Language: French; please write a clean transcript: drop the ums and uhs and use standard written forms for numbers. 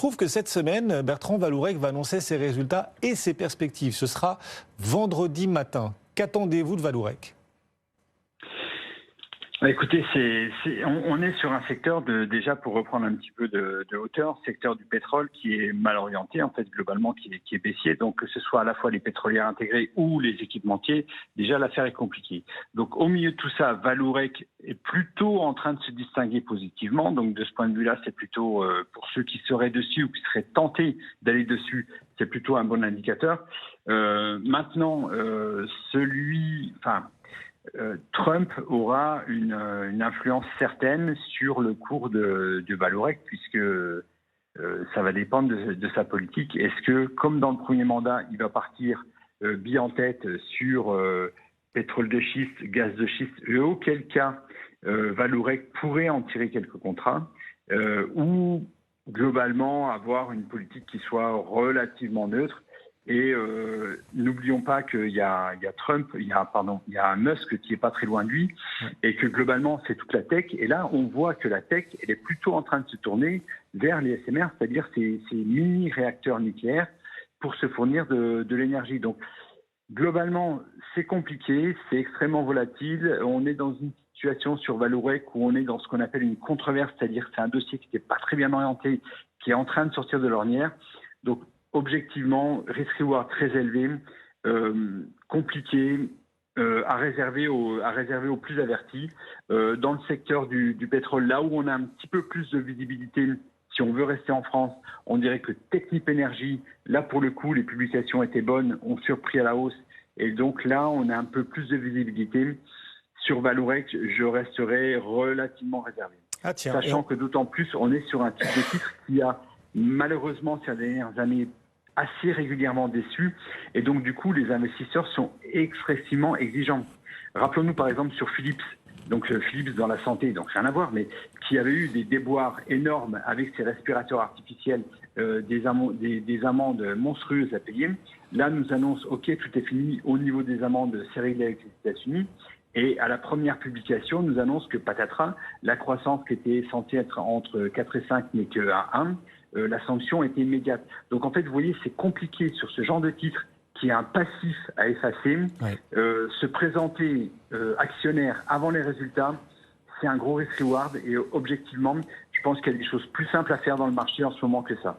trouve que cette semaine, Bertrand Valourec va annoncer ses résultats et ses perspectives. Ce sera vendredi matin. Qu'attendez-vous de Valourec ? Écoutez, on est sur un secteur déjà pour reprendre un petit peu de hauteur, secteur du pétrole qui est mal orienté en fait globalement, qui est baissier. Donc que ce soit à la fois les pétrolières intégrées ou les équipementiers, déjà l'affaire est compliquée. Donc au milieu de tout ça, Valourec est plutôt en train de se distinguer positivement. Donc de ce point de vue-là, c'est plutôt pour ceux qui seraient dessus ou qui seraient tentés d'aller dessus, c'est plutôt un bon indicateur. Maintenant, Trump aura une influence certaine sur le cours de Valourec puisque ça va dépendre de sa politique. Est-ce que, comme dans le premier mandat, il va partir bille en tête sur pétrole de schiste, gaz de schiste, et auquel cas Valourec pourrait en tirer quelques contrats ou globalement avoir une politique qui soit relativement neutre. Et n'oublions pas qu'il y a Trump, il y a Musk qui est pas très loin de lui, et que globalement c'est toute la tech. Et là, on voit que la tech, elle est plutôt en train de se tourner vers les SMR, c'est-à-dire ces mini-réacteurs nucléaires pour se fournir de l'énergie. Donc globalement, c'est compliqué, c'est extrêmement volatile. On est dans une situation sur Valourec où on est dans ce qu'on appelle une controverse, c'est-à-dire que c'est un dossier qui n'était pas très bien orienté, qui est en train de sortir de l'ornière. Donc objectivement, risk-reward très élevé, compliqué, à réserver aux plus avertis. Dans le secteur du pétrole, là où on a un petit peu plus de visibilité, si on veut rester en France, on dirait que Technip Energies, là pour le coup, les publications étaient bonnes, ont surpris à la hausse. Et donc là, on a un peu plus de visibilité. Sur Valourec, je resterai relativement réservé. Sachant que d'autant plus, on est sur un type de titre qui a malheureusement ces dernières années assez régulièrement déçus, et donc du coup les investisseurs sont extrêmement exigeants. Rappelons-nous par exemple sur Philips, donc Philips dans la santé, donc rien à voir, mais qui avait eu des déboires énormes avec ses respirateurs artificiels, des amendes monstrueuses à payer. Là nous annonce ok, tout est fini au niveau des amendes cérébrales avec les États-Unis. Et à la première publication, nous annonce que patatras, la croissance qui était censée être entre 4 et 5 n'est qu'à 1, la sanction était immédiate. Donc en fait, vous voyez, c'est compliqué sur ce genre de titre qui est un passif à effacer. Se présenter actionnaire avant les résultats, c'est un gros risk-reward. Et objectivement, je pense qu'il y a des choses plus simples à faire dans le marché en ce moment que ça.